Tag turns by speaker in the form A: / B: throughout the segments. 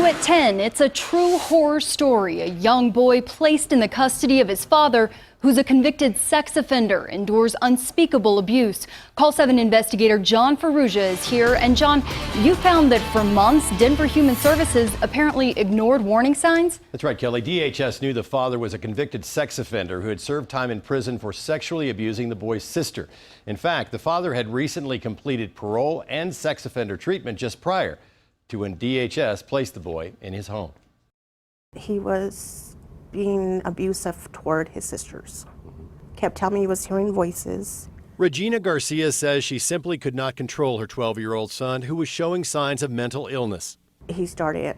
A: New at 10, it's a true horror story. A young boy placed in the custody of his father, who's a convicted sex offender, endures unspeakable abuse. Call 7 investigator John Ferrugia is here. And John, you found that for months, Denver Human Services apparently ignored warning signs?
B: That's right, Kelly. DHS knew the father was a convicted sex offender who had served time in prison for sexually abusing the boy's sister. In fact, the father had recently completed parole and sex offender treatment just prior to when DHS placed the boy in his home.
C: He was being abusive toward his sisters. Kept telling me he was hearing voices.
B: Regina Garcia says she simply could not control her 12-year-old son, who was showing signs of mental illness.
C: He started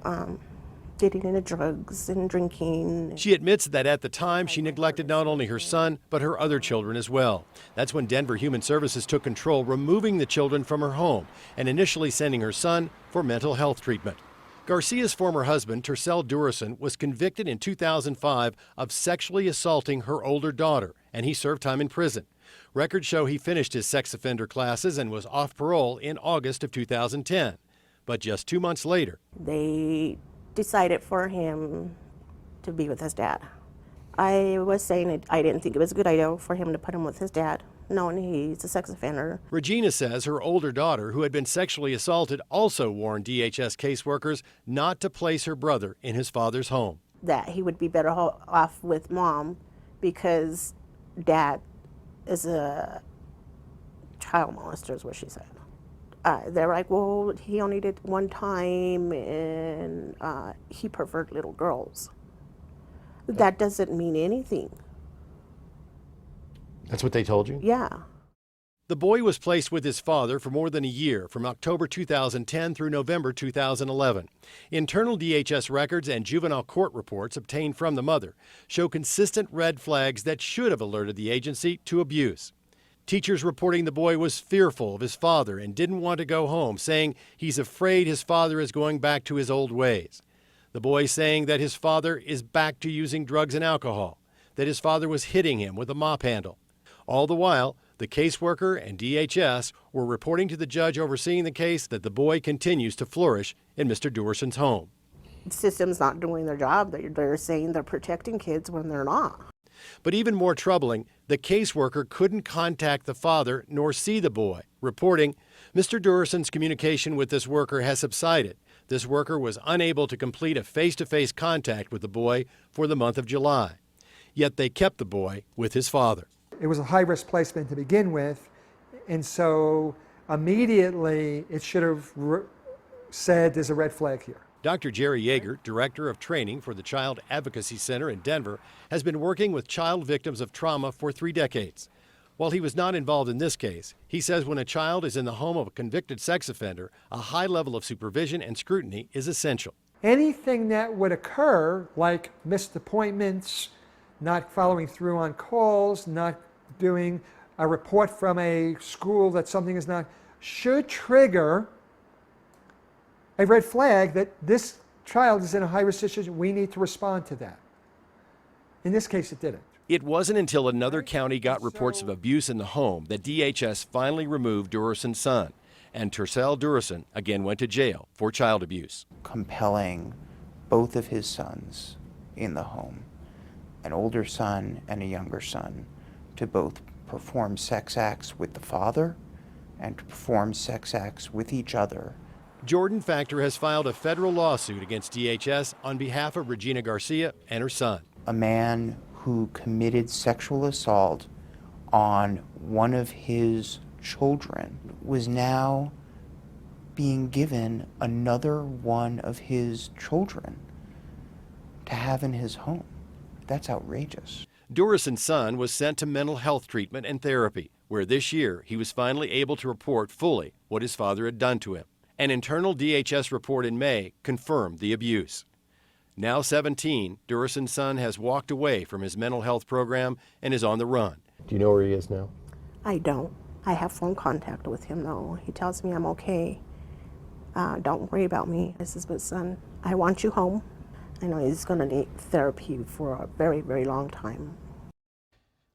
C: getting into drugs and drinking.
B: She admits that at the time she neglected not only her son, but her other children as well. That's when Denver Human Services took control, removing the children from her home and initially sending her son for mental health treatment. Garcia's former husband, Tercel Durison, was convicted in 2005 of sexually assaulting her older daughter, and he served time in prison. Records show he finished his sex offender classes and was off parole in August of 2010. But just 2 months later,
C: they decided for him to be with his dad. I was saying I didn't think it was a good idea for him to put him with his dad, knowing he's a sex offender.
B: Regina says her older daughter, who had been sexually assaulted, also warned DHS caseworkers not to place her brother in his father's home.
C: That he would be better off with mom because dad is a child molester, is what she said. They're like, well, he only did one time and he preferred little girls. That doesn't mean anything.
B: That's what they told you?
C: Yeah.
B: The boy was placed with his father for more than a year, from October 2010 through November 2011. Internal DHS records and juvenile court reports obtained from the mother show consistent red flags that should have alerted the agency to abuse. Teachers reporting the boy was fearful of his father and didn't want to go home, saying he's afraid his father is going back to his old ways. The boy saying that his father is back to using drugs and alcohol, that his father was hitting him with a mop handle. All the while, the caseworker and DHS were reporting to the judge overseeing the case that the boy continues to flourish in Mr. Duerson's home.
C: The system's not doing their job. They're saying they're protecting kids when they're not.
B: But even more troubling, the caseworker couldn't contact the father nor see the boy, reporting, Mr. Duerson's communication with this worker has subsided. This worker was unable to complete a face-to-face contact with the boy for the month of July. Yet they kept the boy with his father.
D: It was a high-risk placement to begin with, and so immediately it should have said there's a red flag here.
B: Dr. Jerry Yeager, Director of Training for the Child Advocacy Center in Denver, has been working with child victims of trauma for 3 decades. While he was not involved in this case, he says when a child is in the home of a convicted sex offender, a high level of supervision and scrutiny is essential.
D: Anything that would occur, like missed appointments, not following through on calls, not doing a report from a school that something is not, should trigger a red flag that this child is in a high-risk situation. We need to respond to that. In this case, it didn't.
B: It wasn't until another county got reports of abuse in the home that DHS finally removed Duerson's son, and Tercel Durison again went to jail for child abuse.
E: Compelling both of his sons in the home, an older son and a younger son, to both perform sex acts with the father and to perform sex acts with each other.
B: Jordan Factor has filed a federal lawsuit against DHS on behalf of Regina Garcia and her son.
E: A man who committed sexual assault on one of his children was now being given another one of his children to have in his home. That's outrageous.
B: Duerson's son was sent to mental health treatment and therapy, where this year he was finally able to report fully what his father had done to him. An internal DHS report in May confirmed the abuse. Now 17, Duerson's son has walked away from his mental health program and is on the run. Do you know where he is now?
C: I don't. I have phone contact with him though. He tells me I'm okay. Don't worry about me. This is my son. I want you home. I know he's going to need therapy for a very, very long time.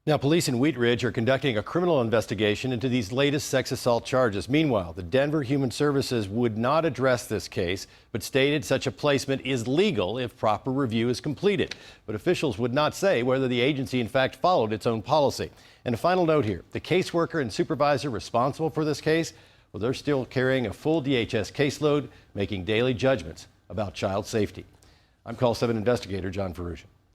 B: Now, police in Wheat Ridge are conducting a criminal investigation into these latest sex assault charges. Meanwhile, the Denver Human Services would not address this case, but stated such a placement is legal if proper review is completed. But officials would not say whether the agency in fact followed its own policy. And a final note here, the caseworker and supervisor responsible for this case, well, they're still carrying a full DHS caseload, making daily judgments about child safety. I'm Call 7 investigator John Ferrugia.